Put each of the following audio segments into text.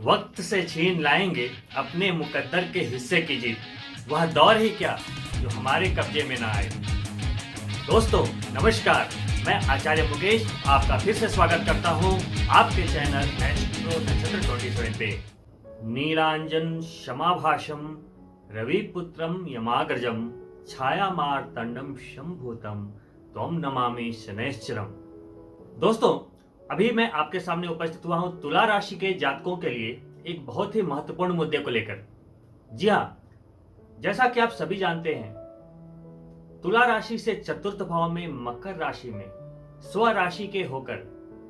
वक्त से छीन लाएंगे अपने मुकद्दर के हिस्से की जीत। वह दौर ही क्या जो हमारे कब्जे में ना आए। दोस्तों नमस्कार, मैं आचार्य मुकेश आपका फिर से स्वागत करता हूं आपके चैनल एस्ट्रो नक्षत्र 27 पे। नीलांजन क्षमाभाषम रविपुत्रम यमाग्रजम छाया मार्तंडम शंभूतम त्वं नमामि शनैश्चरम। दोस्तों अभी मैं आपके सामने उपस्थित हुआ हूं तुला राशि के जातकों के लिए एक बहुत ही महत्वपूर्ण मुद्दे को लेकर। जी हाँ, जैसा कि आप सभी जानते हैं, तुला राशि से चतुर्थ भाव में मकर राशि में स्व राशि के होकर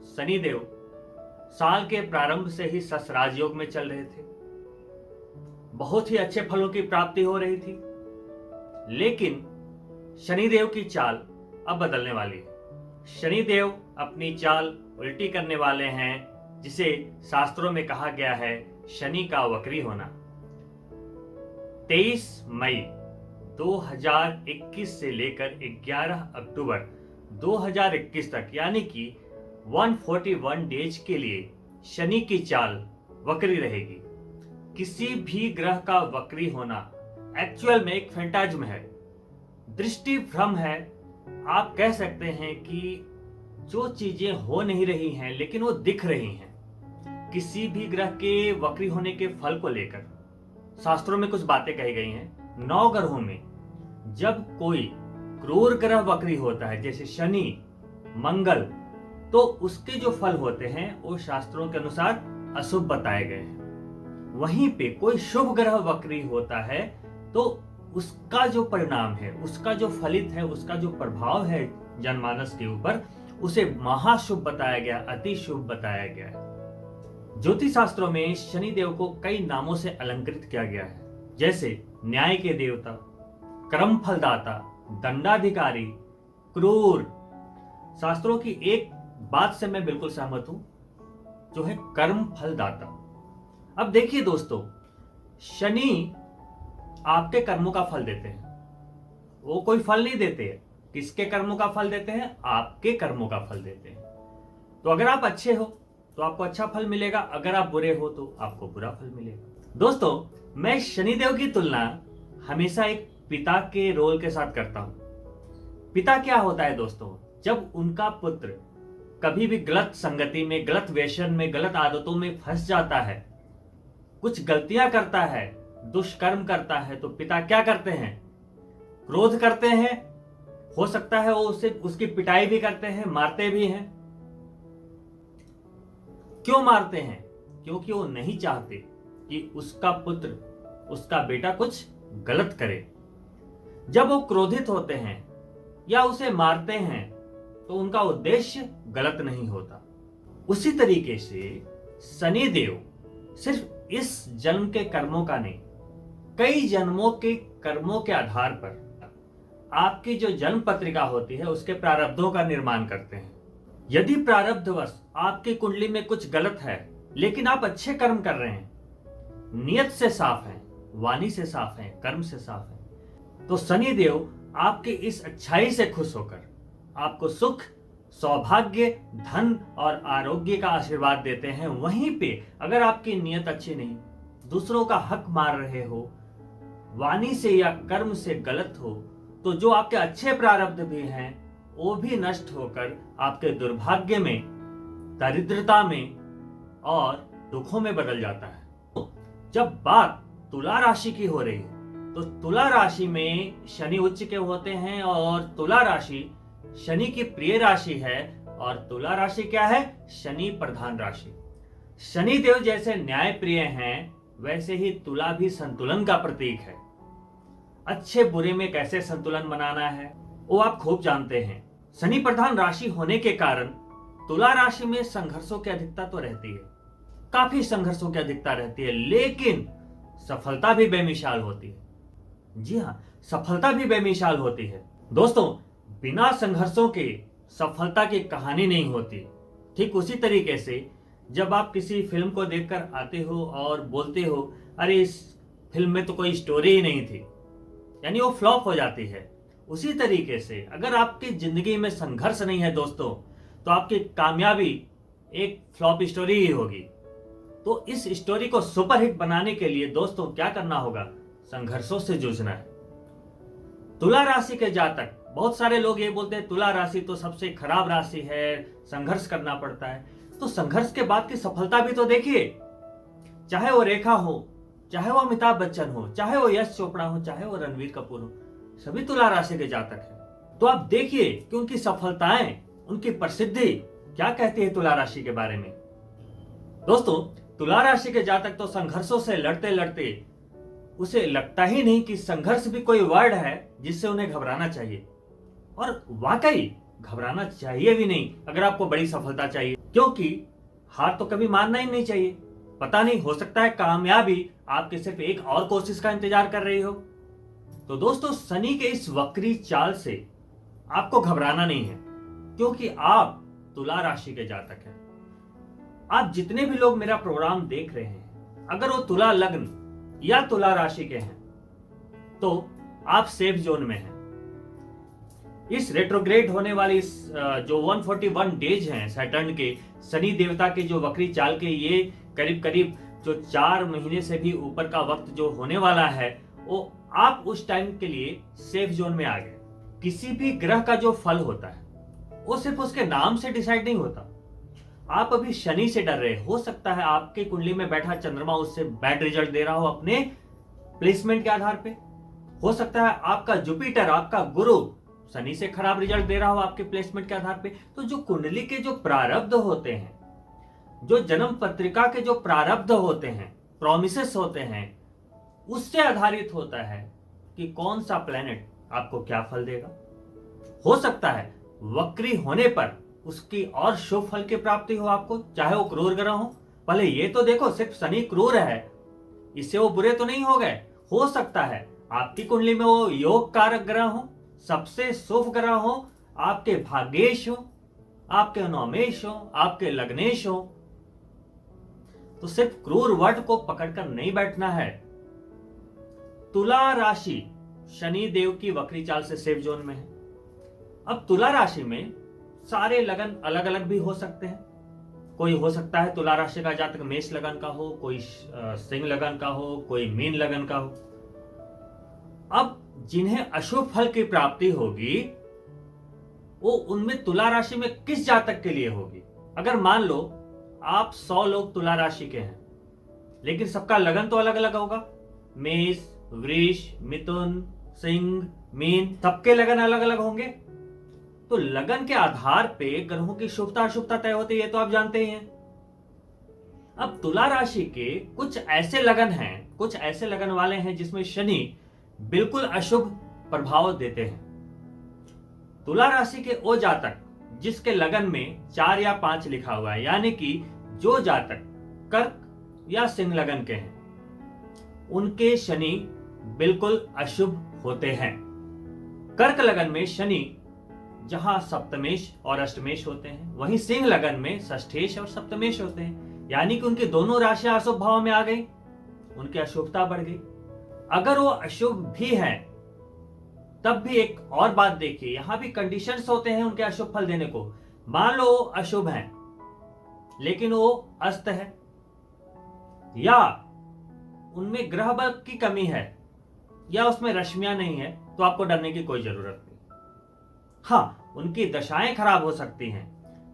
शनिदेव साल के प्रारंभ से ही सस राजयोग में चल रहे थे। बहुत ही अच्छे फलों की प्राप्ति हो रही थी, लेकिन शनिदेव की चाल अब बदलने वाली है। शनिदेव अपनी चाल उल्टी करने वाले हैं, जिसे शास्त्रों में कहा गया है शनि का वक्री होना। 23 मई 2021 से लेकर 11 अक्टूबर 2021 तक यानी कि 141 डेज के लिए शनि की चाल वक्री रहेगी। किसी भी ग्रह का वक्री होना एक्चुअल में एक फैंटाज्म है, दृष्टि भ्रम है। आप कह सकते हैं कि जो चीजें हो नहीं रही हैं लेकिन वो दिख रही हैं। किसी भी ग्रह के वक्री होने के फल को लेकर शास्त्रों में कुछ बातें कही गई हैं। 9 ग्रहों में जब कोई क्रूर ग्रह वक्री होता है, जैसे शनि, मंगल, तो उसके जो फल होते हैं वो शास्त्रों के अनुसार अशुभ बताए गए हैं। वहीं पे कोई शुभ ग्रह वक्री होता है तो उसका जो परिणाम है, उसका जो फलित है, उसका जो प्रभाव है जनमानस के ऊपर, उसे महाशुभ बताया गया, अति शुभ बताया गया है। ज्योतिष शास्त्रों में शनिदेव को कई नामों से अलंकृत किया गया है, जैसे न्याय के देवता, कर्म फलदाता, दंडाधिकारी, क्रूर। शास्त्रों की एक बात से मैं बिल्कुल सहमत हूं, जो है कर्म फलदाता। अब देखिए दोस्तों, शनि आपके कर्मों का फल देते हैं, वो कोई फल नहीं देते। किसके कर्मों का फल देते हैं? आपके कर्मों का फल देते हैं। तो अगर आप अच्छे हो तो आपको अच्छा फल मिलेगा, अगर आप बुरे हो तो आपको बुरा फल मिलेगा। दोस्तों मैं शनिदेव की तुलना हमेशा एक पिता के रोल के साथ करता हूं। पिता क्या होता है दोस्तों? जब उनका पुत्र कभी भी गलत संगति में, गलत व्यसन में, गलत आदतों में फंस जाता है, कुछ गलतियां करता है, दुष्कर्म करता है, तो पिता क्या करते हैं? क्रोध करते हैं। हो सकता है वो उसकी पिटाई भी करते हैं, मारते भी हैं। क्यों मारते हैं? क्योंकि वो नहीं चाहते कि उसका पुत्र, उसका बेटा कुछ गलत करे। जब वो क्रोधित होते हैं या उसे मारते हैं तो उनका उद्देश्य गलत नहीं होता। उसी तरीके से शनिदेव सिर्फ इस जन्म के कर्मों का नहीं, कई जन्मों के कर्मों के आधार पर आपकी जो जन्म पत्रिका होती है उसके प्रारब्धों का निर्माण करते हैं। यदि प्रारब्धवश आपकी कुंडली में कुछ गलत है लेकिन आप अच्छे कर्म कर रहे हैं, नियत से साफ हैं, वाणी से साफ हैं, कर्म से साफ हैं, तो शनिदेव आपकी इस अच्छाई से खुश होकर आपको सुख, सौभाग्य, धन और आरोग्य का आशीर्वाद देते हैं। वहीं पे अगर आपकी नियत अच्छी नहीं, दूसरों का हक मार रहे हो, वाणी से या कर्म से गलत हो, तो जो आपके अच्छे प्रारब्ध भी हैं वो भी नष्ट होकर आपके दुर्भाग्य में, दरिद्रता में और दुखों में बदल जाता है। जब बात तुला राशि की हो रही है तो तुला राशि में शनि उच्च के होते हैं और तुला राशि शनि की प्रिय राशि है। और तुला राशि क्या है? शनि प्रधान राशि। शनिदेव जैसे न्याय प्रिय हैं, वैसे ही तुला भी संतुलन का प्रतीक है। अच्छे बुरे में कैसे संतुलन बनाना है वो आप खूब जानते हैं। शनि प्रधान राशि होने के कारण तुला राशि में संघर्षों की अधिकता तो रहती है, काफी संघर्षों की अधिकता रहती है, लेकिन सफलता भी बेमिसाल होती है। जी हाँ, सफलता भी बेमिसाल होती है। दोस्तों बिना संघर्षों के सफलता की कहानी नहीं होती। ठीक उसी तरीके से जब आप किसी फिल्म को देखकर आते हो और बोलते हो अरे इस फिल्म में तो कोई स्टोरी ही नहीं थी, यानी वो फ्लॉप हो जाती है। उसी तरीके से अगर आपकी जिंदगी में संघर्ष नहीं है दोस्तों, तो आपकी कामयाबी एक फ्लॉप स्टोरी ही होगी। तो इस स्टोरी को सुपरहिट बनाने के लिए दोस्तों क्या करना होगा? संघर्षों से जूझना है। तुला राशि के जातक, बहुत सारे लोग ये बोलते हैं तुला राशि तो सबसे खराब राशि है, संघर्ष करना पड़ता है। तो संघर्ष के बाद की सफलता भी तो देखिए। चाहे वो रेखा हो, चाहे वो अमिताभ बच्चन हो, चाहे वो यश चोपड़ा हो, चाहे वो रणवीर कपूर हो, सभी तुला राशि के जातक हैं। तो आप देखिए कि उनकी सफलताएं, उनकी प्रसिद्धि क्या कहती है तुला राशि के बारे में। दोस्तों, तुला राशि के जातक तो संघर्षों से लड़ते लड़ते उसे लगता ही नहीं कि संघर्ष भी कोई वर्ड है जिससे उन्हें घबराना चाहिए। और वाकई घबराना चाहिए भी नहीं अगर आपको बड़ी सफलता चाहिए, क्योंकि हार तो कभी मानना ही नहीं चाहिए। पता नहीं, हो सकता है कामयाबी आपके सिर्फ एक और कोशिश का इंतजार कर रही हो। तो दोस्तों, शनि के इस वक्री चाल से आपको घबराना नहीं है, क्योंकि आप तुला राशि के जातक हैं। आप जितने भी लोग मेरा प्रोग्राम देख रहे हैं, अगर वो तुला लग्न या तुला राशि के हैं तो आप सेफ जोन में हैं। इस रेट्रोग्रेड होने वाली इस जो 141 डेज हैं सैटर्न के, शनि देवता के जो वक्री चाल के, ये करीब करीब जो 4 महीने से भी ऊपर का वक्त जो होने वाला है, वो आप उस टाइम के लिए सेफ जोन में आ गए। किसी भी ग्रह का जो फल होता है वो सिर्फ उसके नाम से डिसाइड नहीं होता। आप अभी शनि से डर रहे, हो सकता है आपकी कुंडली में बैठा चंद्रमा उससे बैड रिजल्ट दे रहा हो अपने प्लेसमेंट के आधार पे। हो सकता है आपका जुपिटर, आपका गुरु शनि से खराब रिजल्ट दे रहा हो आपके प्लेसमेंट के आधार पे। तो जो कुंडली के जो प्रारब्ध होते हैं, जो जन्म पत्रिका के जो प्रारब्ध होते हैं, प्रोमिसेस होते हैं, उससे आधारित होता है कि कौन सा प्लेनेट आपको क्या फल देगा। हो सकता है वक्री होने पर उसकी और शुभ फल की प्राप्ति हो आपको, चाहे वो क्रूर ग्रह हो। पहले ये तो देखो, सिर्फ शनि क्रूर है, इससे वो बुरे तो नहीं हो गए। हो सकता है आपकी कुंडली में वो योग कारक ग्रह हो, सबसे शुभ ग्रह हो, आपके भाग्येश हो, आपके नौमेश हो, आपके लग्नेश हो। तो सिर्फ क्रूर वर्ड को पकड़कर नहीं बैठना है। तुला राशि शनि देव की वक्री चाल से सेफ जोन में है। अब तुला राशि में सारे लगन अलग अलग भी हो सकते हैं। कोई हो सकता है तुला राशि का जातक मेष लगन का हो, कोई सिंह लगन का हो, कोई मीन लगन का हो। अब जिन्हें अशुभ फल की प्राप्ति होगी वो उनमें तुला राशि में किस जातक के लिए होगी? अगर मान लो आप 100 लोग तुला राशि के हैं, लेकिन सबका लगन तो अलग अलग होगा। मेष, वृष, मिथुन, सिंह, मीन, सबके लगन अलग अलग होंगे। तो लगन के आधार पे ग्रहों की शुभता अशुभता तय होती है, ये तो आप जानते ही हैं। अब तुला राशि के कुछ ऐसे लगन हैं, कुछ ऐसे लगन वाले हैं जिसमें शनि बिल्कुल अशुभ प्रभाव देते हैं। तुला राशि के वो जातक जिसके लगन में 4 या 5 लिखा हुआ है, यानी कि जो जातक कर्क या सिंह लगन के हैं, उनके शनि बिल्कुल अशुभ होते हैं। कर्क लगन में शनि जहां सप्तमेश और अष्टमेश होते हैं, वहीं सिंह लगन में षष्ठेश और सप्तमेश होते हैं, यानी कि उनकी दोनों राशियां अशुभ भाव में आ गई, उनकी अशुभता बढ़ गई। अगर वो अशुभ भी है तब भी एक और बात देखिए, यहां भी कंडीशंस होते हैं उनके अशुभ फल देने को। मान लो वो अशुभ है लेकिन वो अस्त है, या उनमें ग्रह बल की कमी है, या उसमें रश्मियां नहीं है, तो आपको डरने की कोई जरूरत नहीं। हाँ, उनकी दशाएं खराब हो सकती हैं,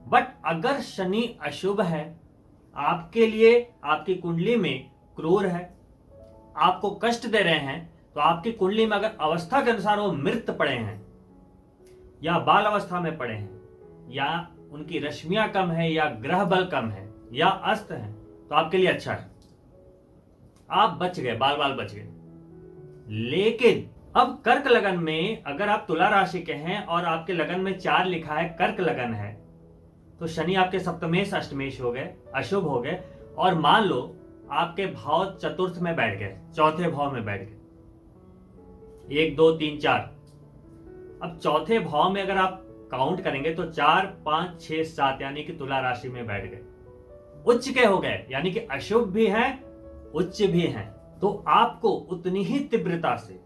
बट अगर शनि अशुभ है, आपके लिए आपकी कुंडली में क्रूर है, आपको कष्ट दे रहे हैं, तो आपकी कुंडली में अगर अवस्था के अनुसार वो मृत पड़े हैं या बाल अवस्था में पड़े हैं, या उनकी रश्मियां कम है, या ग्रह बल कम है, या अस्त है, तो आपके लिए अच्छा है, आप बच गए, बाल बाल बच गए। लेकिन अब कर्क लगन में अगर आप तुला राशि के हैं और आपके लगन में 4 लिखा है, कर्क लगन है, तो शनि आपके सप्तमेश अष्टमेश हो गए, अशुभ हो गए। और मान लो आपके भाव चतुर्थ में बैठ गए, चौथे भाव में बैठ गए, 1 2 3 4। अब चौथे भाव में अगर आप काउंट करेंगे तो 4 5 6 7, यानी कि तुला राशि में बैठ गए, उच्च के हो गए, यानी कि अशुभ भी हैं उच्च भी हैं। तो आपको उतनी ही तीव्रता से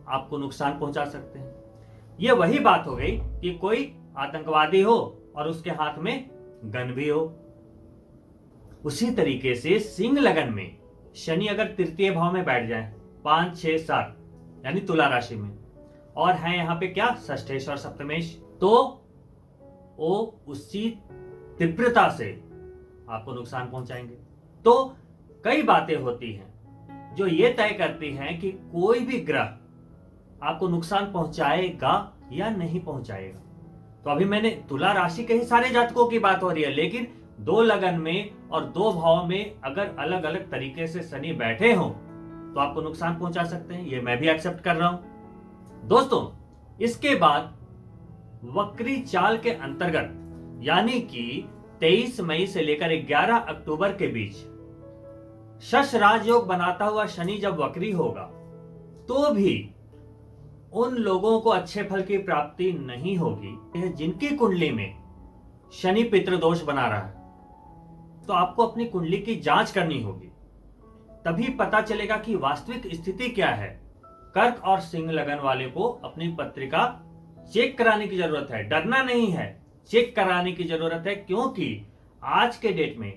आपको नुकसान पहुंचा सकते हैं। यह वही बात हो गई कि कोई आतंकवादी हो और उसके हाथ में गन भी हो। उसी तरीके से सिंह लगन में शनि अगर तृतीय भाव में बैठ जाए 5, 6, 7 यानी तुला राशि में, और है यहाँ पे क्या षष्ठेश और सप्तमेश, तो वो उसी तीव्रता से आपको नुकसान पहुंचाएंगे। तो कई बातें होती हैं जो ये तय करती हैं कि कोई भी ग्रह आपको नुकसान पहुंचाएगा या नहीं पहुंचाएगा। तो अभी मैंने तुला राशि के ही सारे जातकों की बात हो रही है, लेकिन 2 लगन में और 2 भाव में अगर अलग अलग तरीके से शनि बैठे हों तो आपको नुकसान पहुंचा सकते हैं, ये मैं भी एक्सेप्ट कर रहा हूं। दोस्तों, इसके बाद वक्री चाल के अंतर्गत यानी कि 23 मई से लेकर 11 अक्टूबर के बीच शश राजयोग बनाता हुआ शनि जब वक्री होगा तो भी उन लोगों को अच्छे फल की प्राप्ति नहीं होगी जिनकी कुंडली में शनि पितृदोष बना रहा है। तो आपको अपनी कुंडली की जांच करनी होगी, तभी पता चलेगा कि वास्तविक स्थिति क्या है। कर्क और सिंह लगन वाले को अपनी पत्रिका चेक कराने की जरूरत है, डरना नहीं है, चेक कराने की जरूरत है, क्योंकि आज के डेट में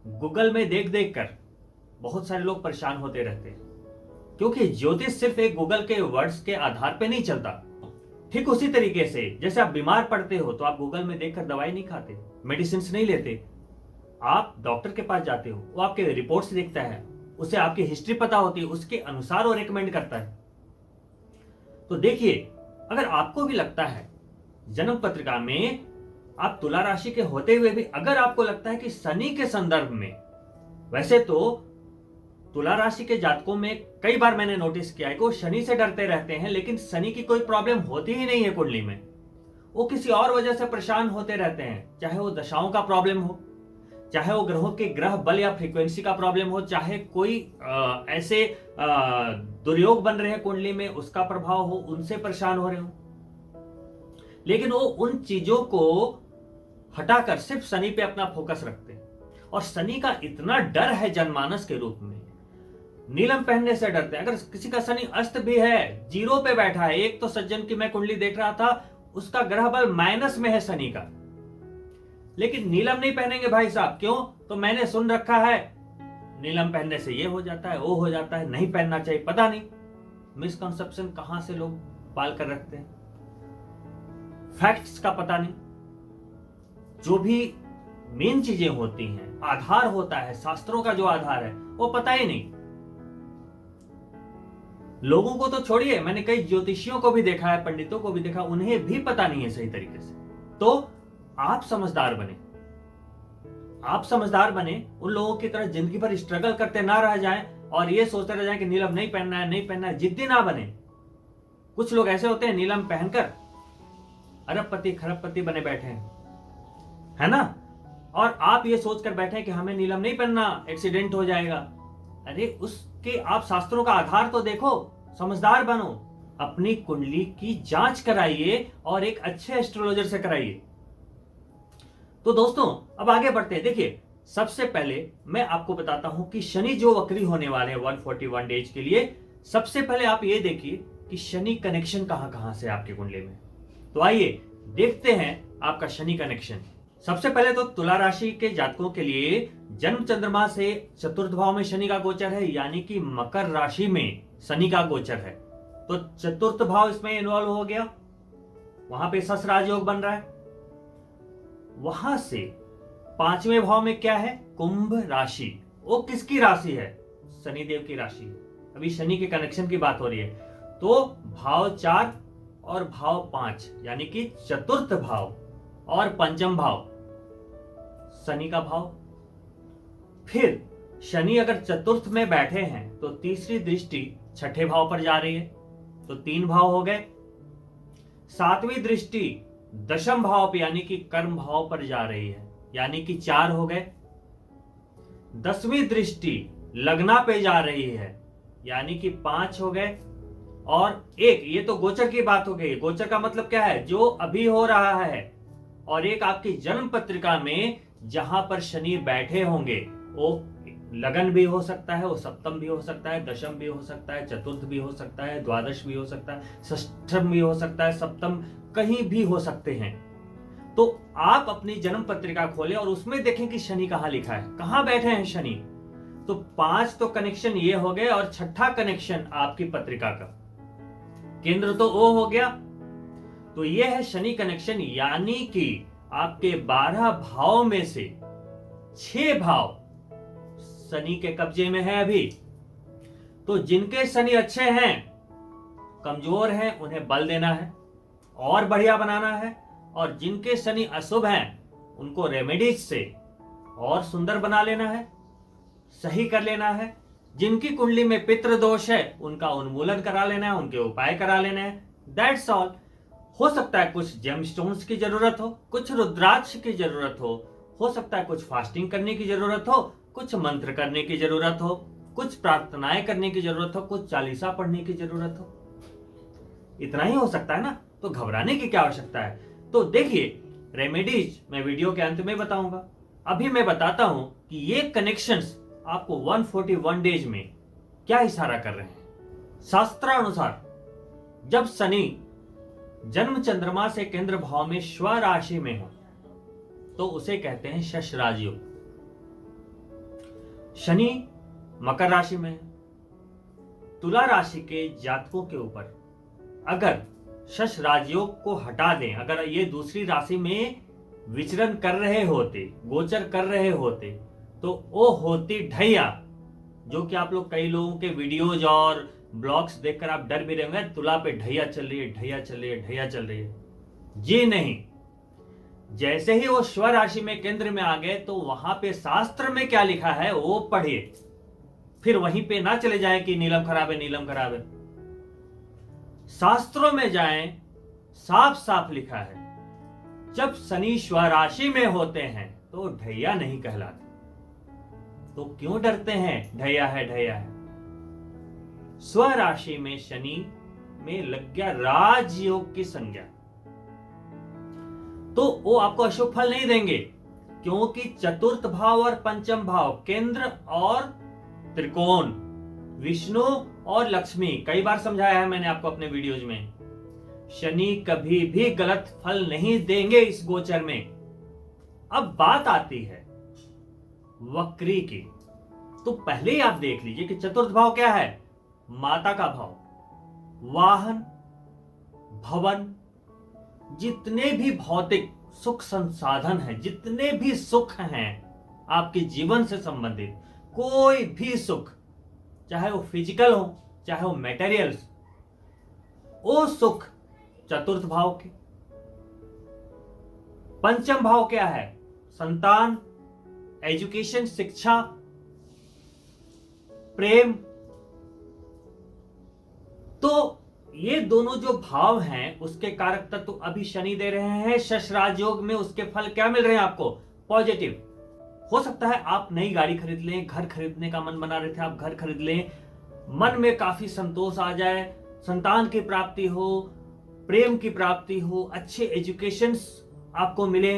गूगल में देख देख कर बहुत सारे लोग परेशान होते रहते हैं, क्योंकि ज्योतिष सिर्फ एक गूगल के वर्ड्स के आधार पे नहीं चलता। ठीक उसी तरीके से जैसे आप बीमार पड़ते हो तो आप गूगल में देखकर दवाई नहीं खाते, मेडिसिन नहीं लेते, आप डॉक्टर के पास जाते हो, वो आपके रिपोर्ट्स देखता है, उसे आपकी हिस्ट्री पता होती है, उसके अनुसार वो रिकमेंड करता है। तो देखिए, अगर आपको भी लगता है जन्म पत्रिका में आप तुला राशि के होते हुए भी अगर आपको लगता है कि शनि के संदर्भ में, वैसे तो तुला राशि के जातकों में कई बार मैंने नोटिस किया है कि वो शनि से डरते रहते हैं, लेकिन शनि की कोई प्रॉब्लम होती ही नहीं है कुंडली में, वो किसी और वजह से परेशान होते रहते हैं, चाहे वो दशाओं का प्रॉब्लम हो, चाहे वो ग्रहों के ग्रह बल या फ्रीक्वेंसी का प्रॉब्लम हो, चाहे कोई ऐसे दुर्योग बन रहे हैं कुंडली में उसका प्रभाव हो, उनसे परेशान हो रहे हो, लेकिन वो उन चीजों को हटाकर सिर्फ शनि पे अपना फोकस रखते हैं। और शनि का इतना डर है जनमानस के रूप में, नीलम पहनने से डरते हैं। अगर किसी का शनि अस्त भी है, 0 पे बैठा है, एक तो सज्जन की मैं कुंडली देख रहा था, उसका ग्रह बल माइनस में है शनि का, लेकिन नीलम नहीं पहनेंगे भाई साहब। क्यों? तो मैंने सुन रखा है नीलम पहनने से ये हो जाता है, वो हो जाता है, नहीं पहनना चाहिए। पता नहीं मिसकंसेप्शन कहां से लोग पाल कर रखते हैं, फैक्ट्स का पता नहीं। जो भी मेन चीजें होती हैं, आधार होता है, शास्त्रों का जो आधार है, वो पता ही नहीं। लोगों को तो छोड़िए, मैंने कई ज्योतिषियों को भी देखा है, पंडितों को भी देखा, उन्हें भी पता नहीं है सही तरीके से। तो आप समझदार बने, आप समझदार बने, उन लोगों की तरह जिंदगी भर स्ट्रगल करते ना रह जाएं और ये सोचते रह जाएं कि नीलम नहीं पहनना है, नहीं पहनना है, जिद्दी ना बने। कुछ लोग ऐसे होते हैं नीलम पहनकर अरबपति खरबपति बने बैठे हैं, है ना, और आप ये सोचकर बैठे हैं कि हमें नीलम नहीं पहनना, एक्सीडेंट हो जाएगा। अरे उसके आप शास्त्रों का आधार तो देखो, समझदार बनो, अपनी कुंडली की जांच कराइए और एक अच्छे एस्ट्रोलॉजर से कराइए। तो दोस्तों, अब आगे बढ़ते हैं। देखिए, सबसे पहले मैं आपको बताता हूं कि शनि जो वक्री होने वाले हैं 141 डेज के लिए, सबसे पहले आप ये देखिए कि शनि कनेक्शन कहां कहां से आपकी कुंडली में। तो आइए देखते हैं आपका शनि कनेक्शन। सबसे पहले तो तुला राशि के जातकों के लिए जन्म चंद्रमा से चतुर्थ भाव में शनि का गोचर है, यानी कि मकर राशि में शनि का गोचर है। तो चतुर्थ भाव इसमें इन्वॉल्व हो गया, वहां पे सस राजयोग बन रहा है। वहां से 5वें भाव में क्या है, कुंभ राशि। वो किसकी राशि है? शनिदेव की राशि है। अभी शनि के कनेक्शन की बात हो रही है। तो भाव 4 और भाव 5 यानी कि चतुर्थ भाव और पंचम भाव शनि का भाव। फिर शनि अगर चतुर्थ में बैठे हैं तो तीसरी दृष्टि छठे भाव पर जा रही है, तो 3 भाव हो गए। 7वीं दृष्टि दशम भाव पे यानी कि कर्म भाव पर जा रही है, यानी कि 4 हो गए। 10वीं दृष्टि लग्ना पे जा रही है, यानी कि 5 हो गए। और 1, ये तो गोचर की बात हो गई। गोचर का मतलब क्या है? जो अभी हो रहा है। और एक आपकी जन्म पत्रिका में जहां पर शनि बैठे होंगे, वो लगन भी हो सकता है, वो सप्तम भी हो सकता है, दशम भी हो सकता है, चतुर्थ भी हो सकता है, द्वादश भी हो सकता है, षष्ठम भी हो सकता है, सप्तम कहीं भी हो सकते हैं। तो आप अपनी जन्म पत्रिका खोलें और उसमें देखें कि शनि कहां लिखा है, कहां बैठे हैं शनि। तो 5 तो कनेक्शन ये हो गए और छठा कनेक्शन आपकी पत्रिका का केंद्र तो ओ हो गया। तो ये है शनि कनेक्शन, यानी कि आपके 12 भाव में से 6 भाव शनि के कब्जे में है अभी। तो जिनके शनि अच्छे हैं, कमजोर हैं, उन्हें बल देना है और बढ़िया बनाना है, और जिनके शनि अशुभ हैं उनको रेमेडीज से और सुंदर बना लेना है, सही कर लेना है। जिनकी कुंडली में पितृ दोष है उनका उन्मूलन करा लेना है, उनके उपाय करा लेना है। That's all. हो सकता है कुछ जेमस्टोन्स की जरूरत हो, कुछ रुद्राक्ष की जरूरत हो सकता है कुछ फास्टिंग करने की जरूरत हो, कुछ मंत्र करने की जरूरत हो, कुछ प्रार्थनाएं करने की जरूरत हो, कुछ चालीसा पढ़ने की जरूरत हो। इतना ही हो सकता है ना, तो घबराने की क्या आवश्यकता है। तो देखिए, रेमेडीज मैं वीडियो के अंत में बताऊंगा। अभी मैं बताता हूं कि ये कनेक्शंस आपको 141 डेज में क्या इशारा कर रहे हैं। शास्त्रानुसार जब शनि जन्म चंद्रमा से केंद्र भाव में स्व राशि में हो तो उसे कहते हैं शश राजयोग। शनि मकर राशि में है। तुला राशि के जातकों के ऊपर अगर शश राजयोग को हटा दें, अगर ये दूसरी राशि में विचरण कर रहे होते, गोचर कर रहे होते, तो वो होती ढैया, जो कि आप लोग कई लोगों के वीडियोज और ब्लॉग्स देखकर आप डर भी रहे होंगे, तुला पे ढैया चल रही है, ढैया चल रही है, ढैया चल रही है। जी नहीं, जैसे ही वो स्व राशि में केंद्र में आ गए तो वहां पे शास्त्र में क्या लिखा है वो पढ़िए, फिर वहीं पे ना चले जाए कि नीलम खराब है, नीलम खराब है। शास्त्रों में जाएं, साफ साफ लिखा है जब शनि स्व राशि में होते हैं तो ढैया नहीं कहलाते। तो क्यों डरते हैं, ढैया है, ढैया है। स्व राशि में शनि में लग गया राजयोग की संज्ञा, तो वो आपको अशुभ फल नहीं देंगे, क्योंकि चतुर्थ भाव और पंचम भाव, केंद्र और त्रिकोण, विष्णु और लक्ष्मी, कई बार समझाया है मैंने आपको अपने वीडियोज में, शनि कभी भी गलत फल नहीं देंगे इस गोचर में। अब बात आती है वक्री की, तो पहले ही आप देख लीजिए कि चतुर्थ भाव क्या है, माता का भाव, वाहन, भवन, जितने भी भौतिक सुख संसाधन हैं, जितने भी सुख हैं आपके जीवन से संबंधित, कोई भी सुख, चाहे वो फिजिकल हो चाहे वो मेटेरियल्स, वो सुख चतुर्थ भाव के। पंचम भाव क्या है, संतान, एजुकेशन, शिक्षा, प्रेम। तो ये दोनों जो भाव हैं उसके कारक तत्व अभी शनि दे रहे हैं शश राजयोग में। उसके फल क्या मिल रहे हैं आपको, पॉजिटिव। हो सकता है आप नई गाड़ी खरीद लें, घर खरीदने का मन बना रहे थे, आप घर खरीद लें, मन में काफी संतोष आ जाए, संतान की प्राप्ति हो, प्रेम की प्राप्ति हो, अच्छे एजुकेशन आपको मिले।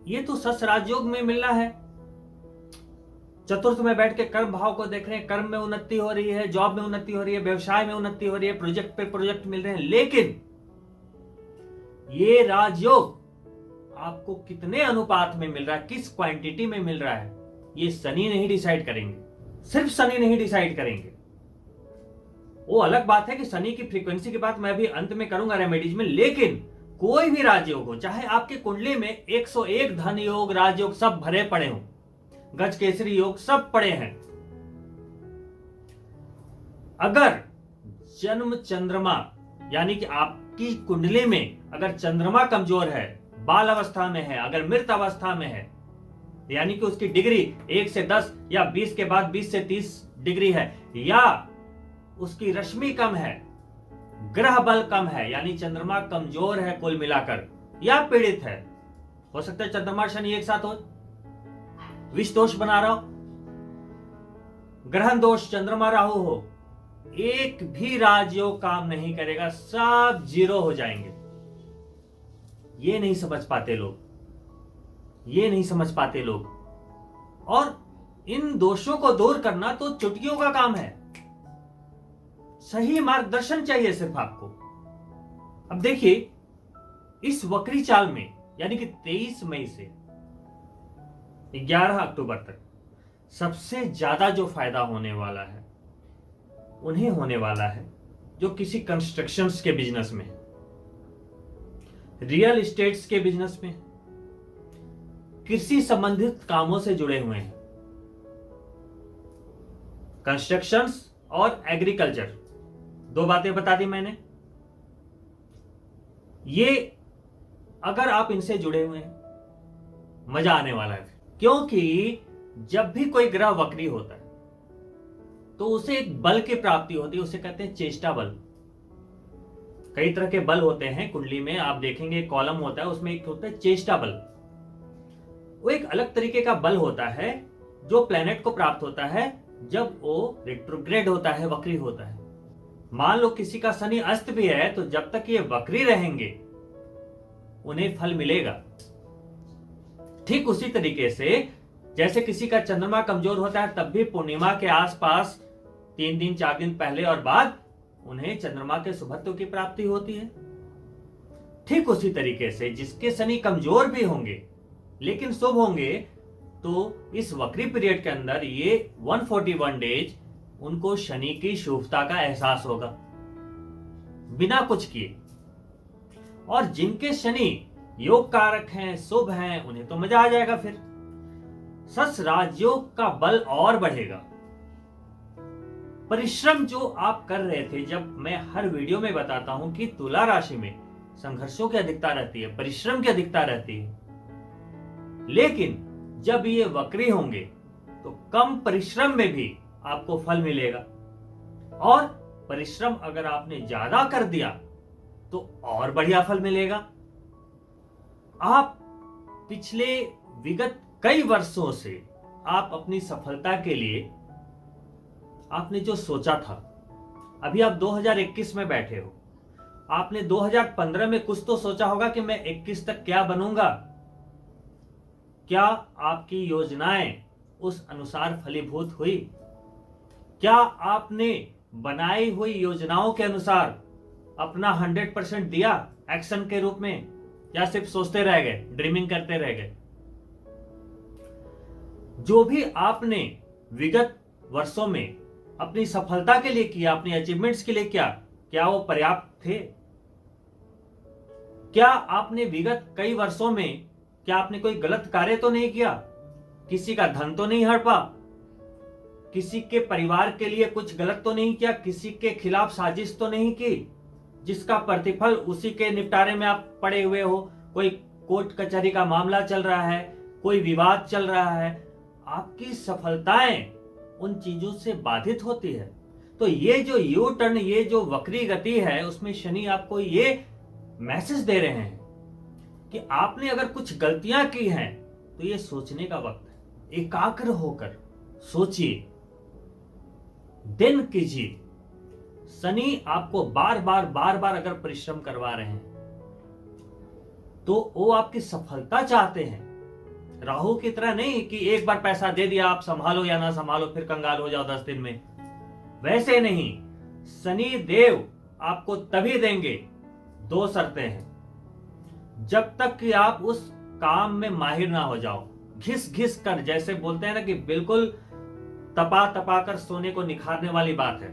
ये तो शश राजयोग में मिलना है। चतुर्थ में बैठ के कर्म भाव को देख रहे हैं, कर्म में उन्नति हो रही है, जॉब में उन्नति हो रही है, व्यवसाय में उन्नति हो रही है, प्रोजेक्ट पे प्रोजेक्ट मिल रहे हैं। लेकिन ये राजयोग आपको कितने अनुपात में मिल रहा है, किस क्वांटिटी में मिल रहा है, ये शनि नहीं डिसाइड करेंगे, सिर्फ शनि नहीं डिसाइड करेंगे। वो अलग बात है कि शनि की फ्रीक्वेंसी की बात मैं भी अंत में करूंगा रेमेडीज में। लेकिन कोई भी राजयोग हो, चाहे आपके कुंडली में 101 धन योग, राजयोग सब भरे पड़े हों, गज केसरी योग सब पड़े हैं, अगर जन्म चंद्रमा यानी कि आपकी कुंडली में अगर चंद्रमा कमजोर है, बाल अवस्था में है, अगर मृत अवस्था में है, यानी कि उसकी डिग्री 1 से 10 या 20 के बाद 20 से 30 डिग्री है, या उसकी रश्मि कम है, ग्रह बल कम है, यानी चंद्रमा कमजोर है कुल मिलाकर, या पीड़ित है, हो सकता है चंद्रमा शनि एक साथ हो, विष दोष बना रहा हो, ग्रहण दोष चंद्रमा राहु हो, एक भी राजयोग काम नहीं करेगा, सब जीरो हो जाएंगे। ये नहीं समझ पाते लोग, ये नहीं समझ पाते लोग। और इन दोषों को दूर करना तो चुटकियों का काम है, सही मार्गदर्शन चाहिए सिर्फ आपको। अब देखिए, इस वक्री चाल में यानी कि 23 मई से 11 अक्टूबर तक सबसे ज्यादा जो फायदा होने वाला है उन्हें होने वाला है जो किसी कंस्ट्रक्शंस के बिजनेस में, रियल एस्टेट्स के बिजनेस में, कृषि संबंधित कामों से जुड़े हुए हैं। कंस्ट्रक्शंस और एग्रीकल्चर, दो बातें बता दी मैंने। ये अगर आप इनसे जुड़े हुए हैं मजा आने वाला है, क्योंकि जब भी कोई ग्रह वक्री होता है तो उसे एक बल की प्राप्ति होती है, उसे कहते हैं चेष्टा बल। कई तरह के बल होते हैं कुंडली में, आप देखेंगे कॉलम होता है, उसमें एक होता है चेष्टा बल। वो एक अलग तरीके का बल होता है जो प्लेनेट को प्राप्त होता है जब वो रेट्रोग्रेड होता है, वक्री होता है। मान लो किसी का शनि अस्त भी है तो जब तक ये वक्री रहेंगे उन्हें फल मिलेगा। ठीक उसी तरीके से जैसे किसी का चंद्रमा कमजोर होता है तब भी पूर्णिमा के आसपास 3 दिन 4 दिन पहले और बाद उन्हें चंद्रमा के शुभत्व की प्राप्ति होती है। ठीक उसी तरीके से जिसके शनि कमजोर भी होंगे लेकिन शुभ होंगे तो इस वक्री पीरियड के अंदर ये 141 डेज उनको शनि की शुभता का एहसास होगा बिना कुछ किए। और जिनके शनि योग कारक हैं, शुभ हैं, उन्हें तो मजा आ जाएगा। फिर सस राजयोग का बल और बढ़ेगा। परिश्रम जो आप कर रहे थे, जब मैं हर वीडियो में बताता हूं कि तुला राशि में संघर्षों की अधिकता रहती है, परिश्रम की अधिकता रहती है, लेकिन जब ये वक्री होंगे तो कम परिश्रम में भी आपको फल मिलेगा। और परिश्रम अगर आपने ज्यादा कर दिया तो और बढ़िया फल मिलेगा। आप पिछले विगत कई वर्षों से आप अपनी सफलता के लिए आपने जो सोचा था, अभी आप 2021 में बैठे हो, आपने 2015 में कुछ तो सोचा होगा कि मैं 21 तक क्या बनूंगा। क्या आपकी योजनाएं उस अनुसार फलीभूत हुई? क्या आपने बनाई हुई योजनाओं के अनुसार अपना 100% दिया एक्शन के रूप में, या सिर्फ सोचते रह गए, ड्रीमिंग करते रह गए? जो भी आपने विगत वर्षों में अपनी सफलता के लिए किया, अपनी अचीवमेंट्स के लिए किया, क्या वो पर्याप्त थे? क्या आपने विगत कई वर्षों में क्या आपने कोई गलत कार्य तो नहीं किया? किसी का धन तो नहीं हड़पा? किसी के परिवार के लिए कुछ गलत तो नहीं किया? किसी के खिलाफ साजिश तो नहीं की जिसका प्रतिफल उसी के निपटारे में आप पड़े हुए हो? कोई कोर्ट कचहरी का मामला चल रहा है, कोई विवाद चल रहा है, आपकी सफलताएं उन चीजों से बाधित होती है। तो ये जो यू टर्न, ये जो वक्री गति है, उसमें शनि आपको ये मैसेज दे रहे हैं कि आपने अगर कुछ गलतियां की हैं तो ये सोचने का वक्त है। एकाग्र होकर सोचिए, दिन कीजिए। शनि आपको बार बार अगर परिश्रम करवा रहे हैं तो वो आपकी सफलता चाहते हैं। राहु की तरह नहीं कि एक बार पैसा दे दिया, आप संभालो या ना संभालो, फिर कंगाल हो जाओ 10 दिन में। वैसे नहीं, शनि देव आपको तभी देंगे, 2 शर्तें हैं। जब तक कि आप उस काम में माहिर ना हो जाओ, घिस घिस कर, जैसे बोलते हैं ना कि बिल्कुल तपा तपा कर सोने को निखारने वाली बात है,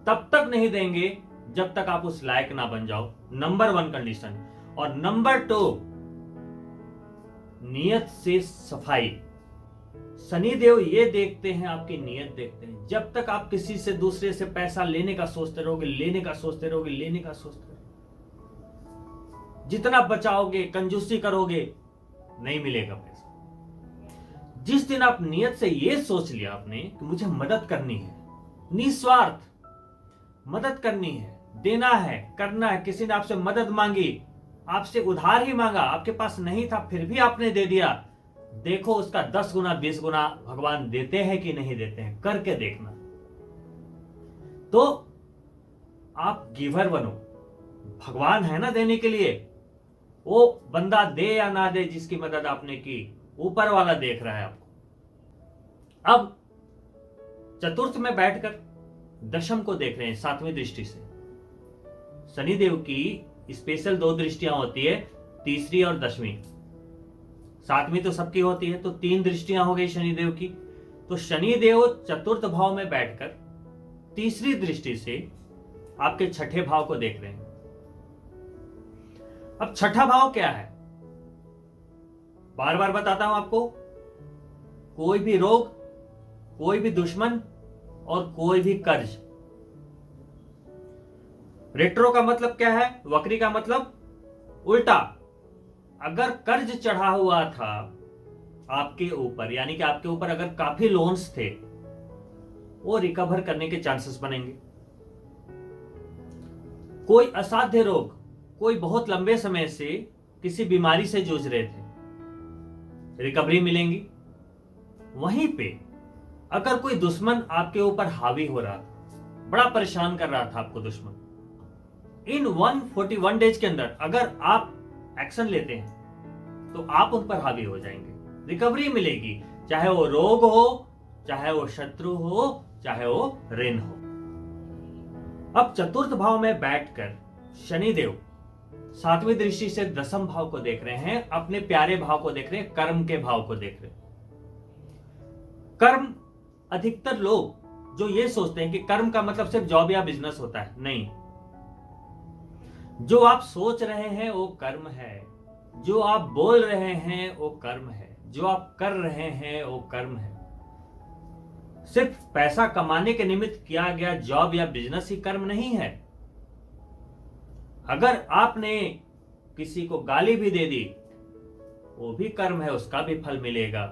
तब तक नहीं देंगे जब तक आप उस लायक ना बन जाओ। Number 1 condition. और नंबर 2, नियत से सफाई। शनिदेव ये देखते हैं, आपकी नियत देखते हैं। जब तक आप किसी से, दूसरे से पैसा लेने का सोचते रहोगे, लेने का सोचते रहोगे, लेने का सोचते रहोगे, जितना बचाओगे, कंजूसी करोगे, नहीं मिलेगा पैसा। जिस दिन आप नियत से ये सोच लिया आपने कि मुझे मदद करनी है, निस्वार्थ मदद करनी है, देना है, करना है, किसी ने आपसे मदद मांगी, आपसे उधार ही मांगा, आपके पास नहीं था फिर भी आपने दे दिया, देखो उसका 10 गुना 20 गुना भगवान देते हैं कि नहीं देते हैं, करके देखना। तो आप गिवर बनो, भगवान है ना देने के लिए। वो बंदा दे या ना दे जिसकी मदद आपने की, ऊपर वाला देख रहा है आपको। अब चतुर्थ में बैठकर दशम को देख रहे हैं 7वीं दृष्टि से। शनिदेव की स्पेशल 2 दृष्टियां होती है, तीसरी और 10वीं। 7वीं तो सबकी होती है, तो 3 दृष्टियां हो गई शनिदेव की। तो शनिदेव चतुर्थ भाव में बैठकर तीसरी दृष्टि से आपके छठे भाव को देख रहे हैं। अब छठा भाव क्या है, बार बार बताता हूं आपको, कोई भी रोग, कोई भी दुश्मन और कोई भी कर्ज। रेट्रो का मतलब क्या है, वक्री का मतलब उल्टा। अगर कर्ज चढ़ा हुआ था आपके ऊपर, यानी कि आपके ऊपर अगर काफी लोन्स थे, वो रिकवर करने के चांसेस बनेंगे। कोई असाध्य रोग, कोई बहुत लंबे समय से किसी बीमारी से जूझ रहे थे, रिकवरी मिलेंगी। वहीं पे अगर कोई दुश्मन आपके ऊपर हावी हो रहा था, बड़ा परेशान कर रहा था आपको दुश्मन, इन 141 डेज के अंदर अगर आप एक्शन लेते हैं तो आप उन पर हावी हो जाएंगे, रिकवरी मिलेगी। चाहे वो रोग हो, चाहे वो शत्रु हो, चाहे वो ऋण हो। अब चतुर्थ भाव में बैठकर शनिदेव 7वीं दृष्टि से 10म भाव को देख रहे हैं, अपने प्यारे भाव को देख रहे हैं, कर्म के भाव को देख रहे हैं। कर्म, अधिकतर लोग जो ये सोचते हैं कि कर्म का मतलब सिर्फ जॉब या बिजनेस होता है, नहीं। जो आप सोच रहे हैं वो कर्म है, जो आप बोल रहे हैं वो कर्म है, जो आप कर रहे हैं वो कर्म है। सिर्फ पैसा कमाने के निमित्त किया गया जॉब या बिजनेस ही कर्म नहीं है। अगर आपने किसी को गाली भी दे दी, वो भी कर्म है, उसका भी फल मिलेगा।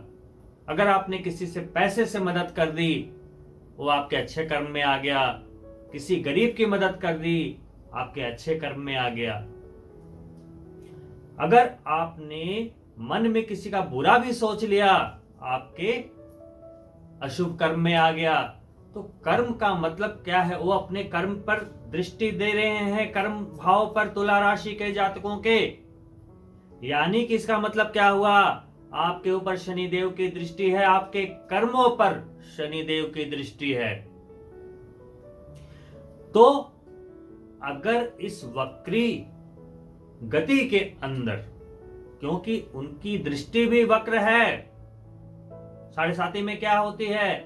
अगर आपने किसी से पैसे से मदद कर दी, वो आपके अच्छे कर्म में आ गया। किसी गरीब की मदद कर दी, आपके अच्छे कर्म में आ गया। अगर आपने मन में किसी का बुरा भी सोच लिया, आपके अशुभ कर्म में आ गया। तो कर्म का मतलब क्या है, वो अपने कर्म पर दृष्टि दे रहे हैं, कर्म भाव पर तुला राशि के जातकों के। यानी कि इसका मतलब क्या हुआ, आपके ऊपर शनिदेव की दृष्टि है, आपके कर्मों पर शनिदेव की दृष्टि है। तो अगर इस वक्री गति के अंदर, क्योंकि उनकी दृष्टि भी वक्र है, 7.5 में क्या होती है,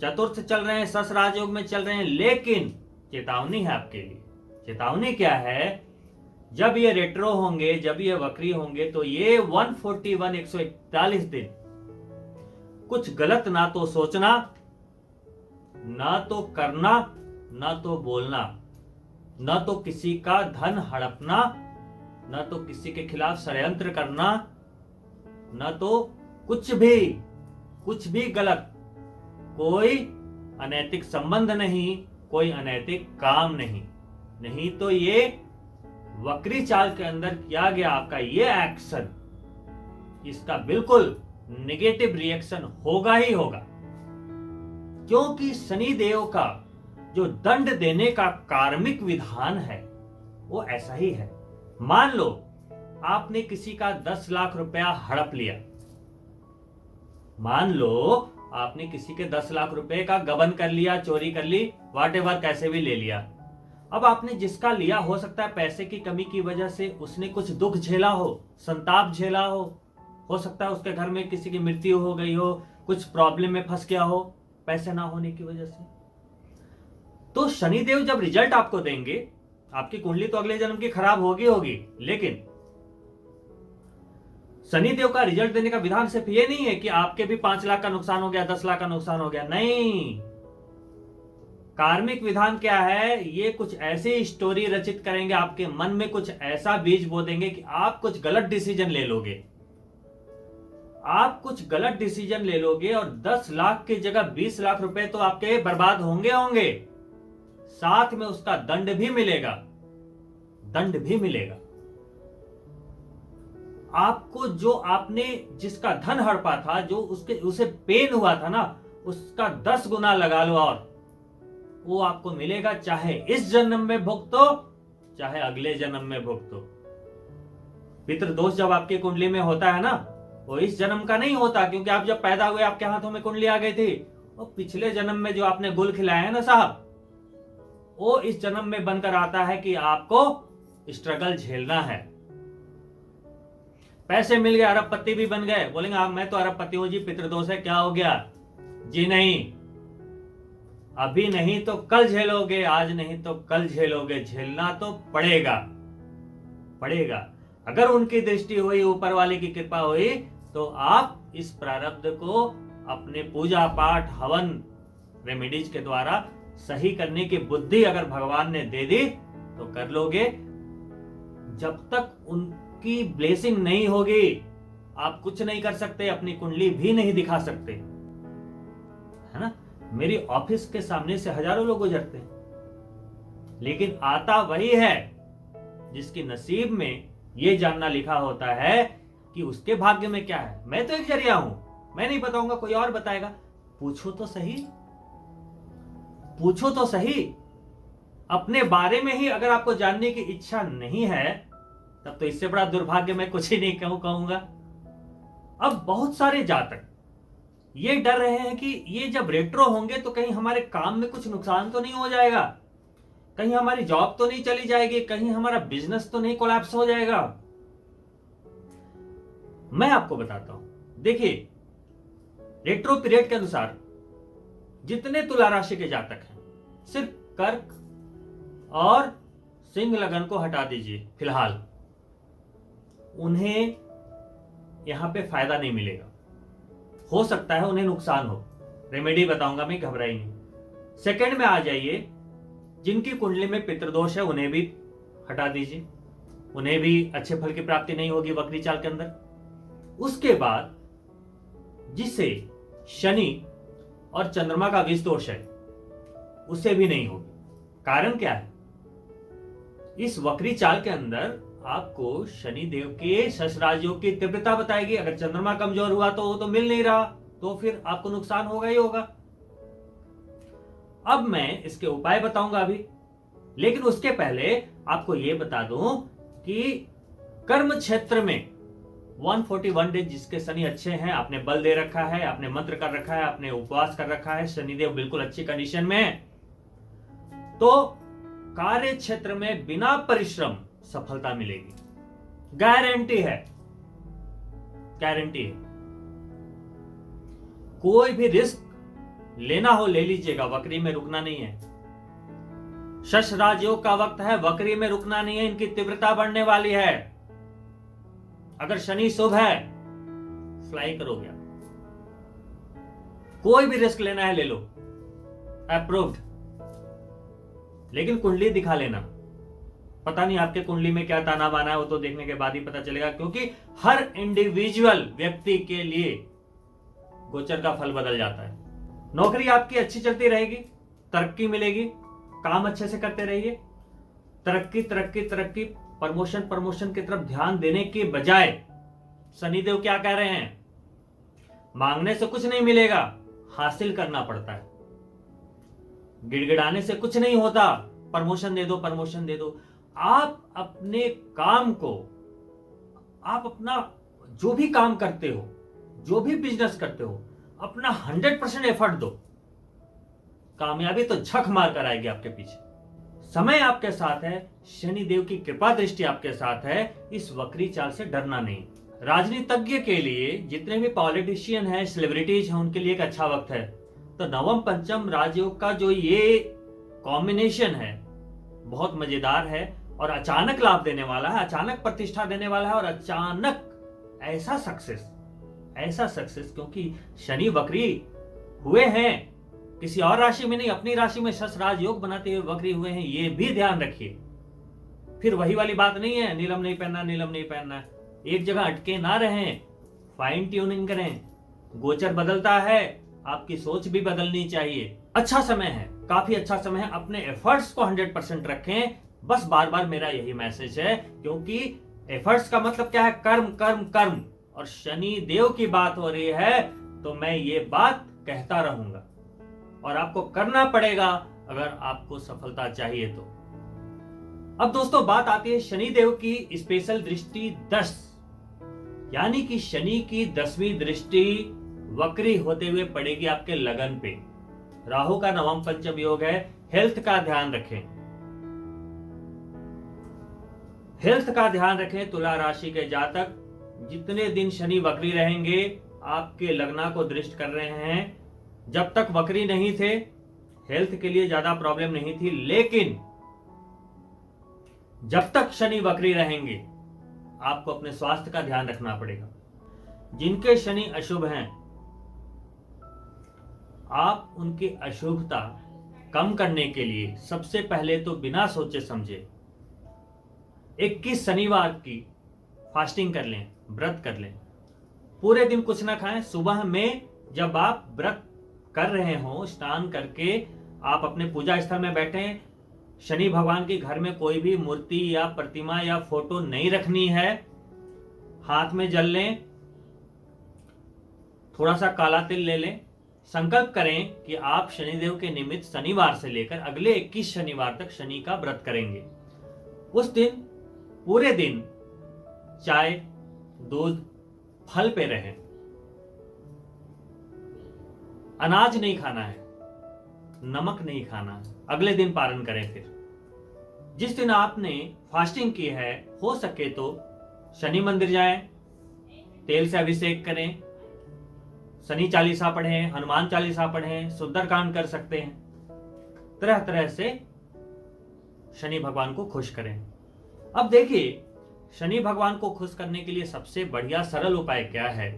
चतुर्थ चल रहे हैं, सस राजयोग में चल रहे हैं, लेकिन चेतावनी है आपके लिए। चेतावनी क्या है, जब ये रेट्रो होंगे, जब ये वक्री होंगे, तो ये 141 दिन कुछ गलत ना तो सोचना, ना तो करना, ना तो बोलना, ना तो किसी का धन हड़पना, ना तो किसी के खिलाफ षड्यंत्र करना, ना तो कुछ भी गलत, कोई अनैतिक संबंध नहीं, कोई अनैतिक काम नहीं तो ये वक्री चाल के अंदर किया गया आपका ये एक्शन, इसका बिल्कुल नेगेटिव रिएक्शन होगा ही होगा। क्योंकि शनि देव का जो दंड देने का कार्मिक विधान है वो ऐसा ही है। मान लो आपने किसी का 10 लाख रुपया हड़प लिया, मान लो आपने किसी के 10 लाख रुपए का गबन कर लिया, चोरी कर ली, व्हाटएवर, कैसे भी ले लिया। अब आपने जिसका लिया, हो सकता है पैसे की कमी की वजह से उसने कुछ दुख झेला हो, संताप झेला हो सकता है उसके घर में किसी की मृत्यु हो गई हो, कुछ प्रॉब्लम में फंस गया हो पैसे ना होने की वजह से। तो शनिदेव जब रिजल्ट आपको देंगे, आपकी कुंडली तो अगले जन्म की खराब होगी, लेकिन शनिदेव का रिजल्ट देने का विधान सिर्फ ये नहीं है कि आपके भी 5 लाख का नुकसान हो गया, 10 लाख का नुकसान हो गया, नहीं। कार्मिक विधान क्या है, ये कुछ ऐसी स्टोरी रचित करेंगे, आपके मन में कुछ ऐसा बीज बो देंगे कि आप कुछ गलत डिसीजन ले लोगे। आप कुछ गलत डिसीजन ले लोगे और 10 लाख की जगह 20 लाख रुपए तो आपके बर्बाद होंगे, साथ में उसका दंड भी मिलेगा। आपको जो आपने जिसका धन हड़पा था, जो उसे पेन हुआ था ना, उसका 10 गुना लगा लो और वो आपको मिलेगा, चाहे इस जन्म में भुगतो, चाहे अगले जन्म में भुगतो। पितृदोष जब आपकी कुंडली में होता है ना, वो इस जन्म का नहीं होता, क्योंकि आप जब पैदा हुए आपके हाथों में कुंडली आ गई थी, वो पिछले जन्म में जो आपने गुल खिलाया है ना साहब, वो इस जन्म में बनकर आता है कि आपको स्ट्रगल झेलना है। पैसे मिल गए, अरबपति भी बन गए, बोलेंगे आप मैं तो अरबपति हूं जी, पितृदोष है, क्या हो गया जी? नहीं, अभी नहीं तो कल झेलोगे, आज नहीं तो कल झेलोगे, झेलना तो पड़ेगा पड़ेगा। अगर उनकी दृष्टि हुई, ऊपर वाले की कृपा हुई, तो आप इस प्रारब्ध को अपने पूजा पाठ हवन रेमेडीज के द्वारा सही करने की बुद्धि अगर भगवान ने दे दी तो कर लोगे। जब तक उनकी ब्लेसिंग नहीं होगी आप कुछ नहीं कर सकते, अपनी कुंडली भी नहीं दिखा सकते, है ना। मेरी ऑफिस के सामने से हजारों लोग गुजरते हैं, लेकिन आता वही है जिसकी नसीब में यह जानना लिखा होता है कि उसके भाग्य में क्या है। मैं तो एक जरिया हूं, मैं नहीं बताऊंगा, कोई और बताएगा। पूछो तो सही, पूछो तो सही। अपने बारे में ही अगर आपको जानने की इच्छा नहीं है, तब तो इससे बड़ा दुर्भाग्य मैं कुछ ही नहीं कहूंगा। अब बहुत सारे जातक ये डर रहे हैं कि ये जब रेट्रो होंगे तो कहीं हमारे काम में कुछ नुकसान तो नहीं हो जाएगा, कहीं हमारी जॉब तो नहीं चली जाएगी, कहीं हमारा बिजनेस तो नहीं कोलैप्स हो जाएगा। मैं आपको बताता हूं, देखिए रेट्रो पीरियड के अनुसार जितने तुला राशि के जातक हैं, सिर्फ कर्क और सिंह लगन को हटा दीजिए फिलहाल, उन्हें यहां पे फायदा नहीं मिलेगा। हो सकता है उन्हें नुकसान हो, रेमेडी बताऊंगा मैं, घबराई नहीं। सेकंड में आ जाइए, जिनकी कुंडली में पितृदोष है उन्हें भी हटा दीजिए, उन्हें भी अच्छे फल की प्राप्ति नहीं होगी वक्री चाल के अंदर। उसके बाद जिसे शनि और चंद्रमा का विष दोष है उसे भी नहीं होगी। कारण क्या है? इस वक्री चाल के अंदर आपको शनि देव के शश राजयोग की तीव्रता बताएगी। अगर चंद्रमा कमजोर हुआ तो वो तो मिल नहीं रहा, तो फिर आपको नुकसान होगा ही होगा। अब मैं इसके उपाय बताऊंगा अभी, लेकिन उसके पहले आपको यह बता दूं कि कर्म क्षेत्र में 141 डेज जिसके शनि अच्छे हैं, आपने बल दे रखा है, आपने मंत्र कर रखा है, आपने उपवास कर रखा है, शनिदेव बिल्कुल अच्छी कंडीशन में है, तो कार्य क्षेत्र में बिना परिश्रम सफलता मिलेगी, गारंटी है, गारंटी है। कोई भी रिस्क लेना हो ले लीजिएगा, वक्री में रुकना नहीं है। शश राजयोग का वक्त है, वक्री में रुकना नहीं है, इनकी तीव्रता बढ़ने वाली है। अगर शनि शुभ है फ्लाई करोगे आप, कोई भी रिस्क लेना है ले लो, अप्रूव्ड। लेकिन कुंडली दिखा लेना, पता नहीं आपके कुंडली में क्या ताना बाना है, वो तो देखने के बाद ही पता चलेगा, क्योंकि हर इंडिविजुअल व्यक्ति के लिए गोचर का फल बदल जाता है। नौकरी आपकी अच्छी चलती रहेगी, तरक्की मिलेगी, काम अच्छे से करते रहिए, तरक्की तरक्की तरक्की, प्रमोशन प्रमोशन की तरफ ध्यान देने के बजाय शनिदेव क्या कह रहे हैं? मांगने से कुछ नहीं मिलेगा, हासिल करना पड़ता है। गिड़गिड़ाने से कुछ नहीं होता, प्रमोशन दे दो प्रमोशन दे दो। आप अपने काम को, आप अपना जो भी काम करते हो, जो भी बिजनेस करते हो, अपना 100% एफर्ट दो, कामयाबी तो झक मार कर आएगी आपके पीछे। समय आपके साथ है, शनिदेव की कृपा दृष्टि आपके साथ है, इस वक्री चाल से डरना नहीं। राजनीतिज्ञ के लिए, जितने भी पॉलिटिशियन हैं, सेलिब्रिटीज हैं, उनके लिए एक अच्छा वक्त है। तो नवम पंचम राजयोग का जो ये कॉम्बिनेशन है बहुत मजेदार है और अचानक लाभ देने वाला है, अचानक प्रतिष्ठा देने वाला है, और अचानक ऐसा सक्सेस, क्योंकि शनि वक्री हुए हैं, किसी और राशि में नहीं, अपनी राशि में शश राजयोग बनाते हुए वक्री हुए हैं, ये भी ध्यान रखिए। फिर वही वाली बात नहीं है, नीलम नहीं पहनना, नीलम नहीं पहनना, एक जगह अटके ना रहें, फाइन ट्यूनिंग करें। गोचर बदलता है, आपकी सोच भी बदलनी चाहिए। अच्छा समय है, काफी अच्छा समय है, अपने एफर्ट्स को 100% रखें। बस बार बार मेरा यही मैसेज है, क्योंकि एफर्ट्स का मतलब क्या है? कर्म कर्म कर्म, और शनि देव की बात हो रही है तो मैं ये बात कहता रहूंगा, और आपको करना पड़ेगा अगर आपको सफलता चाहिए तो। अब दोस्तों बात आती है शनि देव की स्पेशल दृष्टि 10, यानी कि शनि की 10वीं दृष्टि वक्री होते हुए पड़ेगी आपके लगन पे। राहु का नवम पंचम योग है, हेल्थ का ध्यान रखें, हेल्थ का ध्यान रखें। तुला राशि के जातक जितने दिन शनि वक्री रहेंगे, आपके लग्न को दृष्ट कर रहे हैं। जब तक वक्री नहीं थे हेल्थ के लिए ज्यादा प्रॉब्लम नहीं थी, लेकिन जब तक शनि वक्री रहेंगे आपको अपने स्वास्थ्य का ध्यान रखना पड़ेगा। जिनके शनि अशुभ हैं, आप उनकी अशुभता कम करने के लिए सबसे पहले तो बिना सोचे समझे 21 शनिवार की फास्टिंग कर लें, व्रत कर लें। पूरे दिन कुछ ना खाएं। सुबह में जब आप व्रत कर रहे हो, स्नान करके आप अपने पूजा स्थल में बैठें। शनि भगवान के घर में कोई भी मूर्ति या प्रतिमा या फोटो नहीं रखनी है। हाथ में जल लें, थोड़ा सा काला तिल ले लें। संकल्प करें कि आप शनिदेव के निमित्त शनिवार से लेकर अगले 21 शनिवार तक शनि का व्रत करेंगे। उस दिन पूरे दिन चाय, दूध, फल पे रहें। अनाज नहीं खाना है, नमक नहीं खाना है। अगले दिन पारण करें। फिर जिस दिन आपने फास्टिंग की है, हो सके तो शनि मंदिर जाएं, तेल से अभिषेक करें, शनि चालीसा पढ़ें, हनुमान चालीसा पढ़ें, सुंदरकांड कर सकते हैं। तरह तरह से शनि भगवान को खुश करें। अब देखिए, शनि भगवान को खुश करने के लिए सबसे बढ़िया सरल उपाय क्या है।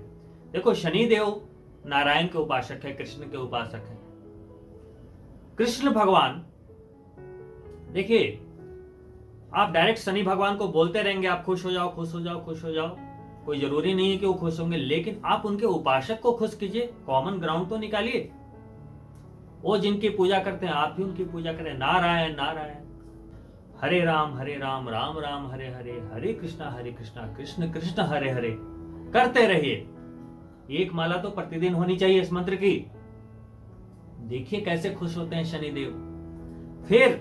देखो, शनि देव नारायण के उपासक है, कृष्ण के उपासक है। कृष्ण भगवान, देखिए, आप डायरेक्ट शनि भगवान को बोलते रहेंगे आप खुश हो जाओ, खुश हो जाओ, खुश हो जाओ, कोई जरूरी नहीं है कि वो खुश होंगे, लेकिन आप उनके उपासक को खुश कीजिए। कॉमन ग्राउंड तो निकालिए। वो जिनकी पूजा करते हैं आप भी उनकी पूजा करें। नारायण नारायण, हरे राम राम राम हरे हरे, हरे कृष्णा कृष्ण कृष्ण हरे हरे करते रहिए। एक माला तो प्रतिदिन होनी चाहिए इस मंत्र की। देखिए कैसे खुश होते हैं शनिदेव। फिर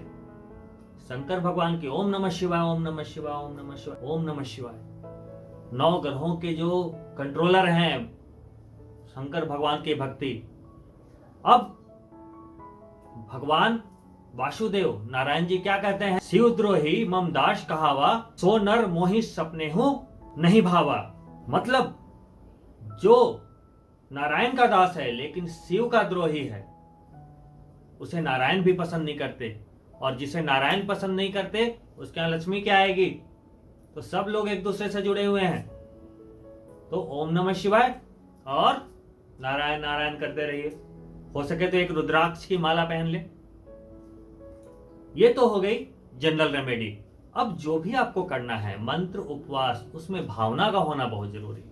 शंकर भगवान की ओम नमः शिवाय, ओम नमः शिवाय, ओम नमः शिवाय, ओम नमः शिवाय। 9 ग्रहों के जो कंट्रोलर हैं शंकर भगवान की भक्ति। अब भगवान वासुदेव नारायण जी क्या कहते हैं, शिवद्रोही मम दास कहावा, सो नर मोहि सपने हूं नहीं भावा। मतलब जो नारायण का दास है लेकिन शिव का द्रोही है, उसे नारायण भी पसंद नहीं करते, और जिसे नारायण पसंद नहीं करते उसके यहां लक्ष्मी क्या आएगी। तो सब लोग एक दूसरे से जुड़े हुए हैं। तो ओम नमः शिवाय और नारायण नारायण करते रहिए। हो सके तो एक रुद्राक्ष की माला पहन ले। ये तो हो गई जनरल रेमेडी। अब जो भी आपको करना है, मंत्र, उपवास, उसमें भावना का होना बहुत जरूरी है।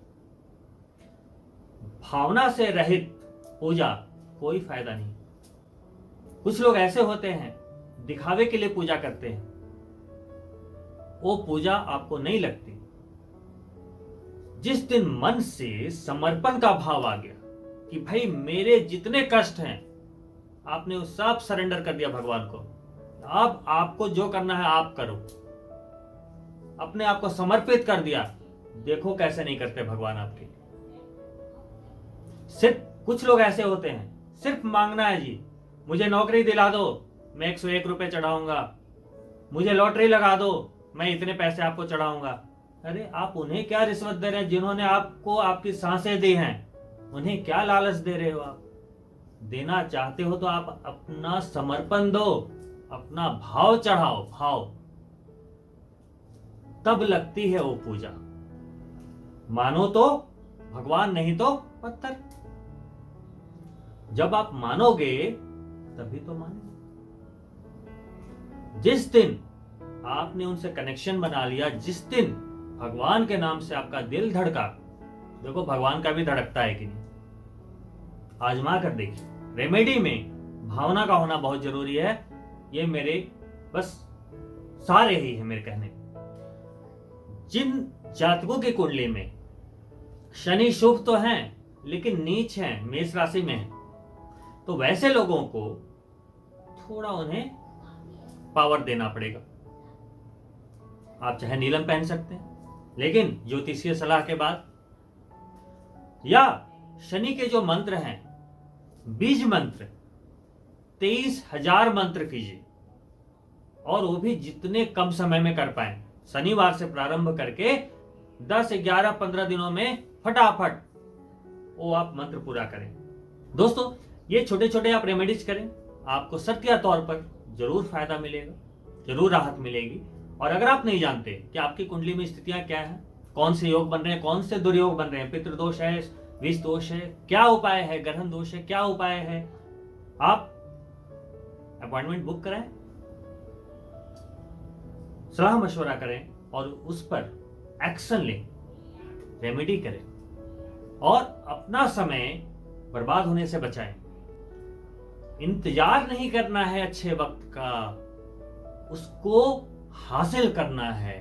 भावना से रहित पूजा कोई फायदा नहीं। कुछ लोग ऐसे होते हैं दिखावे के लिए पूजा करते हैं, वो पूजा आपको नहीं लगती। जिस दिन मन से समर्पण का भाव आ गया कि भाई मेरे जितने कष्ट हैं आपने वो सब सरेंडर कर दिया भगवान को, अब आपको जो करना है आप करो, अपने आप को समर्पित कर दिया, देखो कैसे नहीं करते भगवान आपके। सिर्फ कुछ लोग ऐसे होते हैं, सिर्फ मांगना है जी, मुझे नौकरी दिला दो मैं 101 रुपए चढ़ाऊंगा, मुझे लॉटरी लगा दो मैं इतने पैसे आपको चढ़ाऊंगा। अरे आप उन्हें क्या रिश्वत दे रहे हैं जिन्होंने आपको आपकी सांसें दी हैं, उन्हें क्या लालच दे रहे हो आप। देना चाहते हो तो आप अपना समर्पण दो, अपना भाव चढ़ाओ, भाव, तब लगती है वो पूजा। मानो तो भगवान, नहीं तो पत्थर। जब आप मानोगे तभी तो मानेंगे। जिस दिन आपने उनसे कनेक्शन बना लिया, जिस दिन भगवान के नाम से आपका दिल धड़का, देखो भगवान का भी धड़कता है कि नहीं, आजमा कर देखिए। रेमेडी में भावना का होना बहुत जरूरी है। ये मेरे बस सारे ही है मेरे कहने। जिन जातकों की कुंडली में शनि शुभ तो हैं लेकिन नीच हैं, मेष राशि में है, तो वैसे लोगों को थोड़ा उन्हें पावर देना पड़ेगा। आप चाहे नीलम पहन सकते हैं, लेकिन ज्योतिषीय सलाह के बाद, या शनि के जो मंत्र हैं, बीज मंत्र 23,000 मंत्र कीजिए, और वो भी जितने कम समय में कर पाए। शनिवार से प्रारंभ करके 10, 11, 15 दिनों में फटाफट वो आप मंत्र पूरा करें। दोस्तों, ये छोटे छोटे आप रेमेडीज करें, आपको सत्य तौर पर जरूर फायदा मिलेगा, जरूर राहत मिलेगी। और अगर आप नहीं जानते कि आपकी कुंडली में स्थितियां क्या हैं, कौन से योग बन रहे हैं, कौन से दुर्योग बन रहे हैं, पितृदोष है, विष दोष है, क्या उपाय है, ग्रहण दोष है, क्या उपाय है, आप अपॉइंटमेंट बुक कराएं, सलाह मशवरा करें और उस पर एक्शन लें, रेमेडी करें और अपना समय बर्बाद होने से बचाएं। इंतजार नहीं करना है अच्छे वक्त का, उसको हासिल करना है।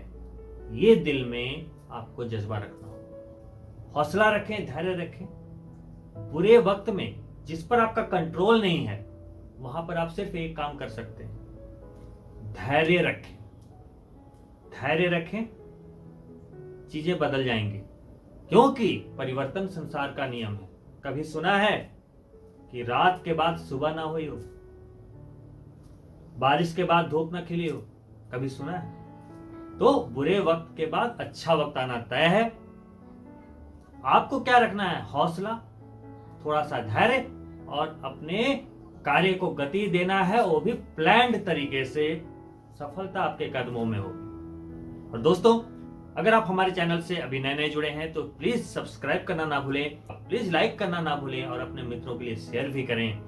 ये दिल में आपको जज्बा रखना हो। हौसला रखें, धैर्य रखें। बुरे वक्त में जिस पर आपका कंट्रोल नहीं है, वहां पर आप सिर्फ एक काम कर सकते हैं, धैर्य रखें। धैर्य रखें, चीजें बदल जाएंगी, क्योंकि परिवर्तन संसार का नियम है। कभी सुना है कि रात के बाद सुबह ना हुई हो, बारिश के बाद धूप ना खिली हो? कभी सुना है? तो बुरे वक्त के बाद अच्छा वक्त आना तय है। आपको क्या रखना है? हौसला, थोड़ा सा धैर्य और अपने कार्य को गति देना है, वो भी प्लान्ड तरीके से। सफलता आपके कदमों में होगी। और दोस्तों, अगर आप हमारे चैनल से अभी नए नए जुड़े हैं तो प्लीज सब्सक्राइब करना ना भूलें, प्लीज लाइक करना ना भूलें और अपने मित्रों के लिए शेयर भी करें।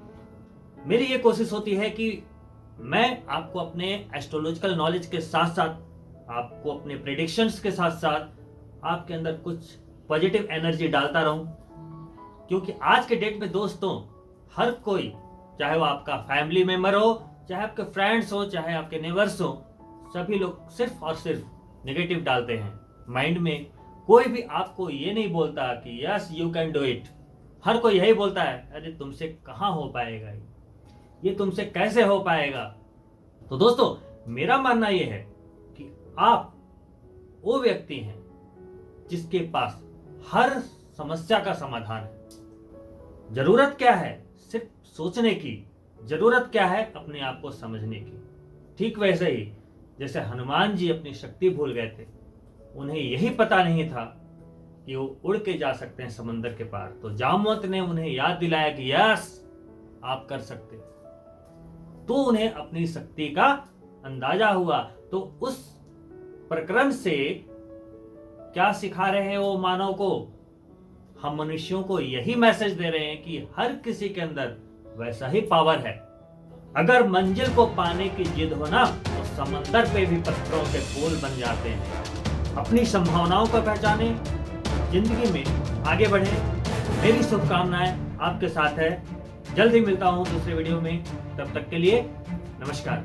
मेरी ये कोशिश होती है कि मैं आपको अपने एस्ट्रोलॉजिकल नॉलेज के साथ साथ, आपको अपने प्रेडिक्शंस के साथ साथ आपके अंदर कुछ पॉजिटिव एनर्जी डालता रहूं, क्योंकि आज के डेट में दोस्तों हर कोई, चाहे वो आपका फैमिली मेंबर हो, चाहे आपके फ्रेंड्स हो, चाहे आपके नेबर्स हो, सभी लोग सिर्फ और सिर्फ नेगेटिव डालते हैं माइंड में। कोई भी आपको ये नहीं बोलता कि yes you can do it. हर कोई यही बोलता है, अरे तुमसे कहाँ हो पाएगा, ये तुमसे कैसे हो पाएगा। तो दोस्तों, मेरा मानना यह है कि आप वो व्यक्ति हैं जिसके पास हर समस्या का समाधान है। जरूरत क्या है? सिर्फ सोचने की। जरूरत क्या है? अपने आप को समझने की। ठीक वैसे ही जैसे हनुमान जी अपनी शक्ति भूल गए थे, उन्हें यही पता नहीं था कि वो उड़ के जा सकते हैं समंदर के पार, तो जामवंत ने उन्हें याद दिलाया कि यस आप कर सकते। तो उन्हें अपनी शक्ति का अंदाजा हुआ। तो उस प्रकरण से क्या सिखा रहे हैं वो मानव को? हम मनुष्यों को यही मैसेज दे रहे हैं कि हर किसी के अंदर वैसा ही पावर है। अगर मंजिल को पाने की जिद हो ना, तो समंदर पे भी पत्थरों के पुल बन जाते हैं। अपनी संभावनाओं को पहचाने, जिंदगी में आगे बढ़े। मेरी शुभकामनाएं आपके साथ है। जल्द ही मिलता हूं दूसरे वीडियो में। तब तक के लिए नमस्कार।